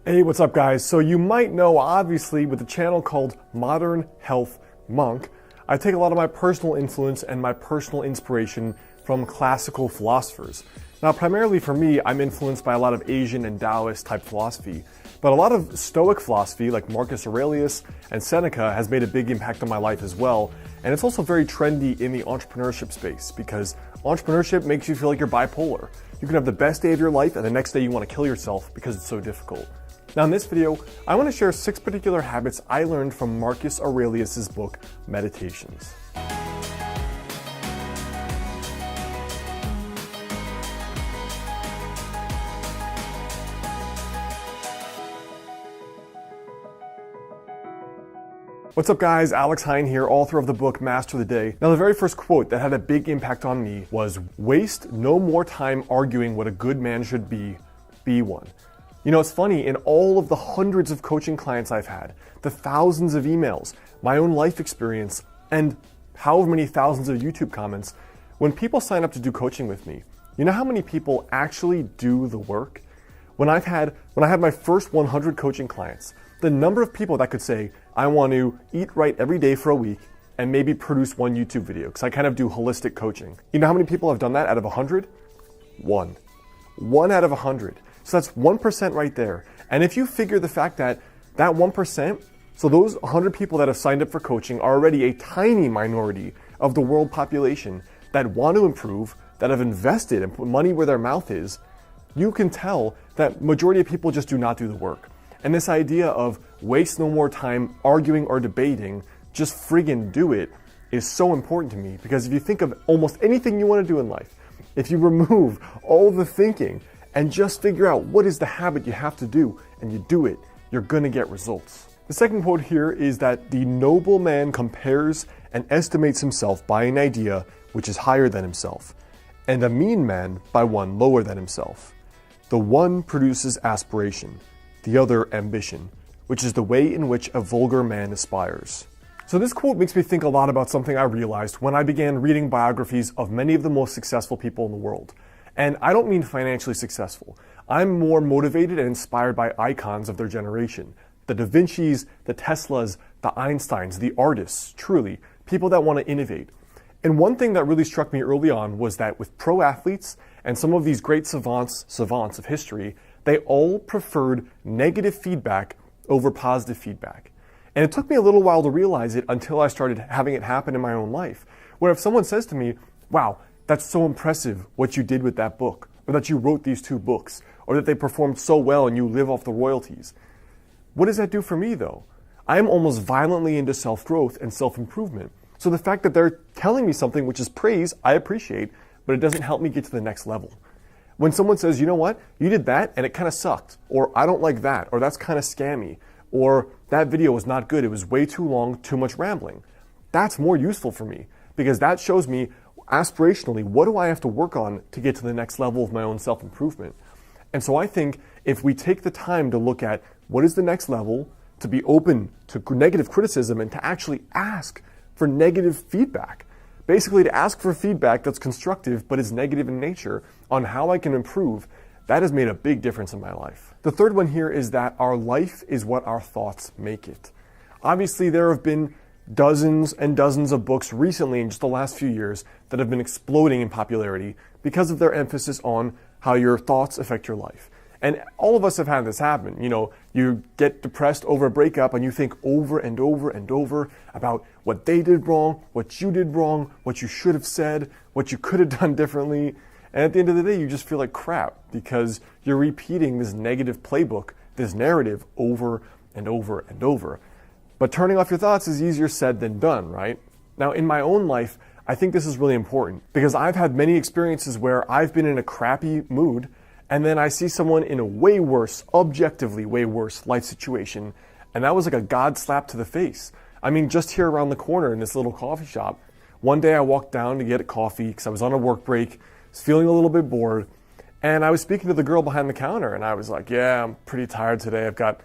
Hey, what's up guys? So you might know, obviously, with a channel called Modern Health Monk, I take a lot of my personal influence and my personal inspiration from classical philosophers. Now, primarily for me, I'm influenced by a lot of Asian and Taoist type philosophy, but a lot of Stoic philosophy like Marcus Aurelius and Seneca has made a big impact on my life as well. And it's also very trendy in the entrepreneurship space because entrepreneurship makes you feel like you're bipolar. You can have the best day of your life and the next day you want to kill yourself because it's so difficult. Now in this video, I want to share 6 particular habits I learned from Marcus Aurelius' book, Meditations. What's up guys, Alex Hine here, author of the book Master the Day. Now the very first quote that had a big impact on me was, "Waste no more time arguing what a good man should be one." You know, it's funny, in all of the hundreds of coaching clients I've had, the thousands of emails, my own life experience, and however many thousands of YouTube comments, when people sign up to do coaching with me, you know how many people actually do the work? When I had my first 100 coaching clients, the number of people that could say, I want to eat right every day for a week and maybe produce one YouTube video, because I kind of do holistic coaching. You know how many people have done that out of 100? One. 1 out of 100. So that's 1% right there. And if you figure the fact that 1%, so those 100 people that have signed up for coaching are already a tiny minority of the world population that want to improve, that have invested and put money where their mouth is, you can tell that majority of people just do not do the work. And this idea of waste no more time arguing or debating, just friggin' do it, is so important to me, because if you think of almost anything you want to do in life, if you remove all the thinking and just figure out what is the habit you have to do and you do it, you're gonna get results. The second quote here is that the noble man compares and estimates himself by an idea which is higher than himself, and a mean man by one lower than himself. The one produces aspiration, the other ambition, which is the way in which a vulgar man aspires. So this quote makes me think a lot about something I realized when I began reading biographies of many of the most successful people in the world. And I don't mean financially successful. I'm more motivated and inspired by icons of their generation. The Da Vinci's, the Teslas, the Einsteins, the artists, truly, people that want to innovate. And one thing that really struck me early on was that with pro athletes and some of these great savants of history, they all preferred negative feedback over positive feedback. And it took me a little while to realize it until I started having it happen in my own life, where if someone says to me, wow, that's so impressive what you did with that book, or that you wrote these 2 books, or that they performed so well and you live off the royalties. What does that do for me though? I am almost violently into self-growth and self-improvement. So the fact that they're telling me something which is praise, I appreciate, but it doesn't help me get to the next level. When someone says, you know what, you did that and it kind of sucked, or I don't like that, or that's kind of scammy, or that video was not good, it was way too long, too much rambling. That's more useful for me, because that shows me aspirationally, what do I have to work on to get to the next level of my own self-improvement? And so I think if we take the time to look at what is the next level, to be open to negative criticism and to actually ask for negative feedback, basically to ask for feedback that's constructive but is negative in nature on how I can improve, that has made a big difference in my life. The third one here is that our life is what our thoughts make it. Obviously, there have been dozens and dozens of books recently in just the last few years that have been exploding in popularity because of their emphasis on how your thoughts affect your life. And all of us have had this happen. You know, you get depressed over a breakup and you think over and over and over about what they did wrong, what you did wrong, what you should have said, what you could have done differently. And at the end of the day, you just feel like crap because you're repeating this negative playbook, this narrative over and over and over. But turning off your thoughts is easier said than done, right? Now, in my own life, I think this is really important because I've had many experiences where I've been in a crappy mood and then I see someone in a way worse, objectively way worse life situation, and that was like a God slap to the face. I mean, just here around the corner in this little coffee shop, one day I walked down to get a coffee because I was on a work break, was feeling a little bit bored, and I was speaking to the girl behind the counter and I was like, yeah, I'm pretty tired today. I've got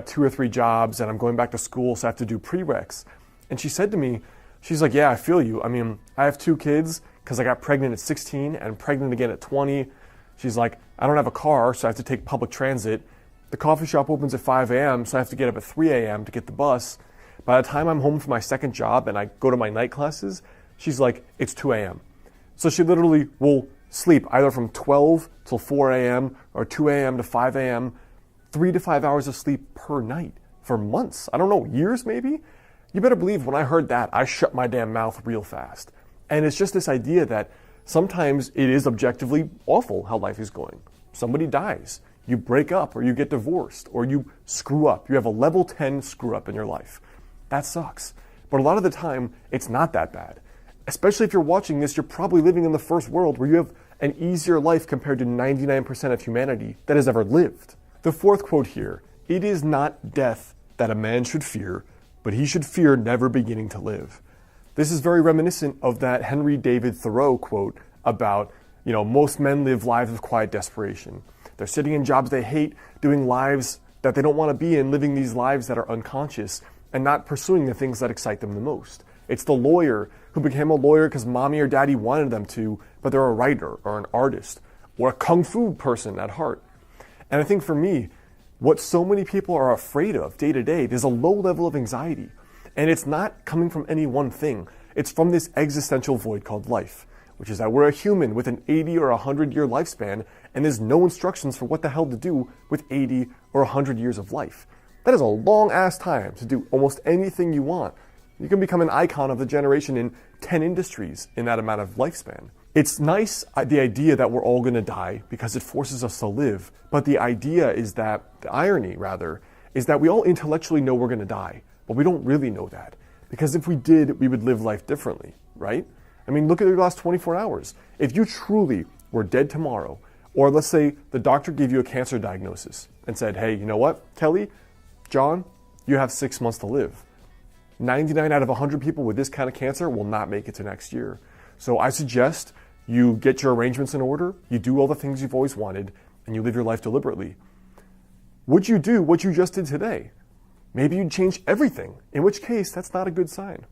2 or 3 jobs and I'm going back to school, so I have to do prereqs. And she said to me, she's like, yeah, I feel you. I mean, I have 2 kids because I got pregnant at 16 and pregnant again at 20. She's like, I don't have a car, so I have to take public transit. The coffee shop opens at 5 a.m., so I have to get up at 3 a.m. to get the bus. By the time I'm home from my second job and I go to my night classes, she's like, it's 2 a.m. So she literally will sleep either from 12 till 4 a.m. or 2 a.m. to 5 a.m., 3 to 5 hours of sleep per night for months. I don't know, years maybe? You better believe when I heard that, I shut my damn mouth real fast. And it's just this idea that sometimes it is objectively awful how life is going. Somebody dies, you break up, or you get divorced, or you screw up. You have a level 10 screw up in your life. That sucks. But a lot of the time, it's not that bad. Especially if you're watching this, you're probably living in the first world where you have an easier life compared to 99% of humanity that has ever lived. The fourth quote here, it is not death that a man should fear, but he should fear never beginning to live. This is very reminiscent of that Henry David Thoreau quote about, most men live lives of quiet desperation. They're sitting in jobs they hate, doing lives that they don't want to be in, living these lives that are unconscious, and not pursuing the things that excite them the most. It's the lawyer who became a lawyer because mommy or daddy wanted them to, but they're a writer or an artist or a kung fu person at heart. And I think for me, what so many people are afraid of day to day, there's a low level of anxiety. And it's not coming from any one thing. It's from this existential void called life, which is that we're a human with an 80 or 100-year lifespan, and there's no instructions for what the hell to do with 80 or 100 years of life. That is a long-ass time to do almost anything you want. You can become an icon of the generation in 10 industries in that amount of lifespan. It's nice, the idea that we're all going to die because it forces us to live. But the irony is that we all intellectually know we're going to die, but we don't really know that. Because if we did, we would live life differently, right? I mean, look at the last 24 hours. If you truly were dead tomorrow, or let's say the doctor gave you a cancer diagnosis and said, hey, you know what, Kelly, John, you have 6 months to live. 99 out of 100 people with this kind of cancer will not make it to next year. So I suggest you get your arrangements in order, you do all the things you've always wanted, and you live your life deliberately. Would you do what you just did today? Maybe you'd change everything, in which case that's not a good sign.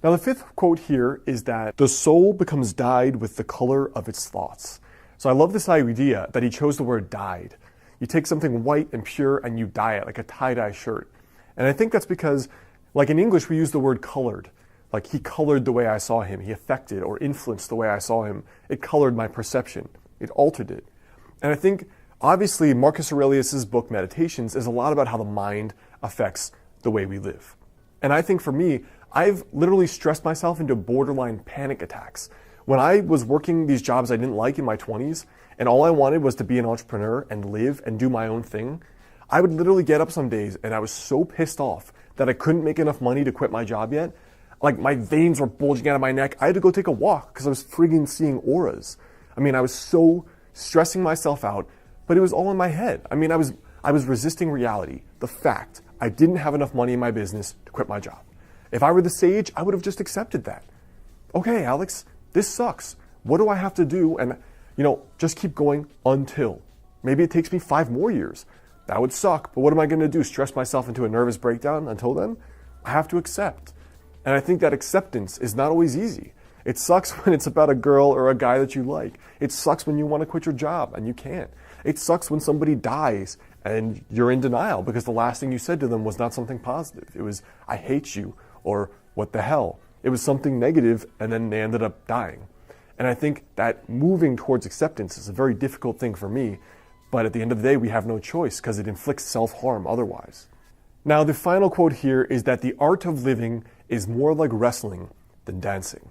Now the fifth quote here is that the soul becomes dyed with the color of its thoughts. So I love this idea that he chose the word dyed. You take something white and pure and you dye it like a tie-dye shirt. And I think that's because, like in English, we use the word colored. Like he colored the way I saw him. He affected or influenced the way I saw him. It colored my perception. It altered it. And I think, obviously, Marcus Aurelius' book, Meditations, is a lot about how the mind affects the way we live. And I think for me, I've literally stressed myself into borderline panic attacks. When I was working these jobs I didn't like in my 20s, and all I wanted was to be an entrepreneur and live and do my own thing, I would literally get up some days and I was so pissed off that I couldn't make enough money to quit my job yet. Like my veins were bulging out of my neck. I had to go take a walk because I was friggin' seeing auras. I mean, I was so stressing myself out, but it was all in my head. I mean, I was resisting reality, the fact I didn't have enough money in my business to quit my job. If I were the sage, I would have just accepted that. Okay, Alex, this sucks. What do I have to do? And, just keep going until. Maybe it takes me 5 more years. That would suck, but what am I going to do? Stress myself into a nervous breakdown until then? I have to accept. And I think that acceptance is not always easy. It sucks when it's about a girl or a guy that you like. It sucks when you want to quit your job and you can't. It sucks when somebody dies and you're in denial because the last thing you said to them was not something positive. It was, I hate you, or what the hell. It was something negative, and then they ended up dying. And I think that moving towards acceptance is a very difficult thing for me, but at the end of the day, we have no choice because it inflicts self-harm otherwise. Now, the final quote here is that the art of living is more like wrestling than dancing.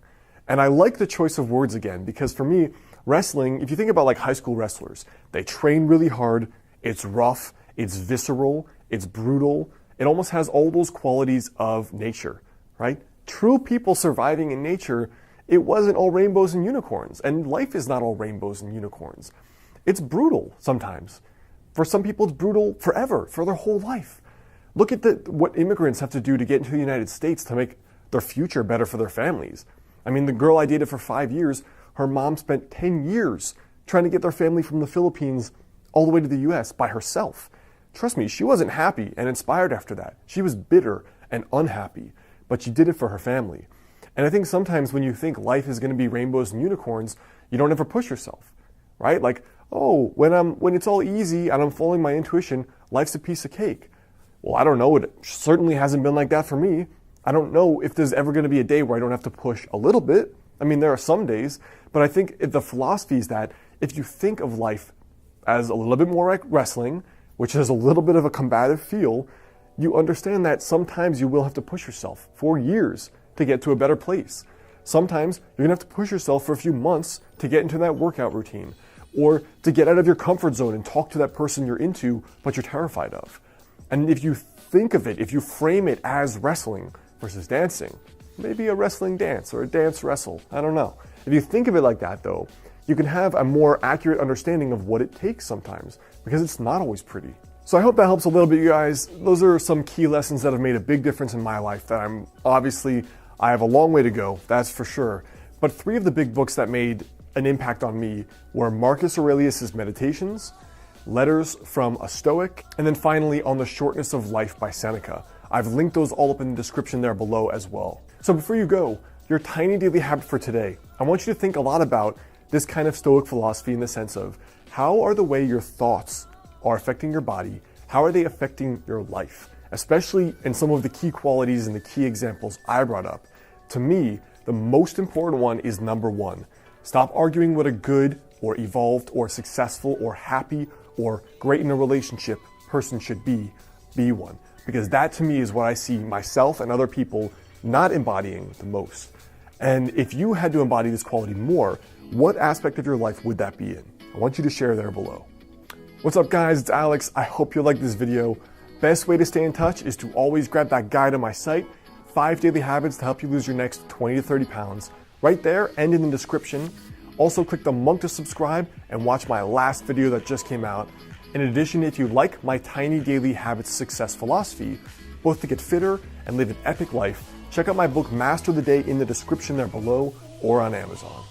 And I like the choice of words again, because for me, wrestling, if you think about like high school wrestlers, they train really hard, it's rough, it's visceral, it's brutal, it almost has all those qualities of nature, right? True people surviving in nature, it wasn't all rainbows and unicorns, and life is not all rainbows and unicorns. It's brutal sometimes. For some people, it's brutal forever, for their whole life. Look at what immigrants have to do to get into the United States to make their future better for their families. I mean, the girl I dated for 5 years, her mom spent 10 years trying to get their family from the Philippines all the way to the US by herself. Trust me, she wasn't happy and inspired after that. She was bitter and unhappy, but she did it for her family. And I think sometimes when you think life is going to be rainbows and unicorns, you don't ever push yourself, right? Like, oh, when it's all easy and I'm following my intuition, life's a piece of cake. Well, I don't know. It certainly hasn't been like that for me. I don't know if there's ever going to be a day where I don't have to push a little bit. I mean, there are some days, but I think the philosophy is that if you think of life as a little bit more like wrestling, which has a little bit of a combative feel, you understand that sometimes you will have to push yourself for years to get to a better place. Sometimes you're gonna have to push yourself for a few months to get into that workout routine, or to get out of your comfort zone and talk to that person you're into but you're terrified of. And if you think of it, if you frame it as wrestling versus dancing, maybe a wrestling dance or a dance wrestle, I don't know. If you think of it like that though, you can have a more accurate understanding of what it takes sometimes, because it's not always pretty. So I hope that helps a little bit, you guys. Those are some key lessons that have made a big difference in my life that I have a long way to go, that's for sure. But 3 of the big books that made an impact on me were Marcus Aurelius' Meditations, Letters from a Stoic, and then finally On the Shortness of Life by Seneca. I've linked those all up in the description there below as well. So before you go, your tiny daily habit for today, I want you to think a lot about this kind of Stoic philosophy in the sense of how are the way your thoughts are affecting your body, how are they affecting your life? Especially in some of the key qualities and the key examples I brought up. To me, the most important one is number 1. Stop arguing what a good or evolved or successful or happy or great in a relationship person should be one. Because that to me is what I see myself and other people not embodying the most. And if you had to embody this quality more, what aspect of your life would that be in? I want you to share there below. What's up guys, it's Alex. I hope you liked this video. Best way to stay in touch is to always grab that guide on my site, 5 daily habits to help you lose your next 20 to 30 pounds, right there and in the description. Also click the monk to subscribe and watch my last video that just came out. In addition, if you like my tiny daily habits success philosophy, both to get fitter and live an epic life, check out my book Master the Day in the description there below or on Amazon.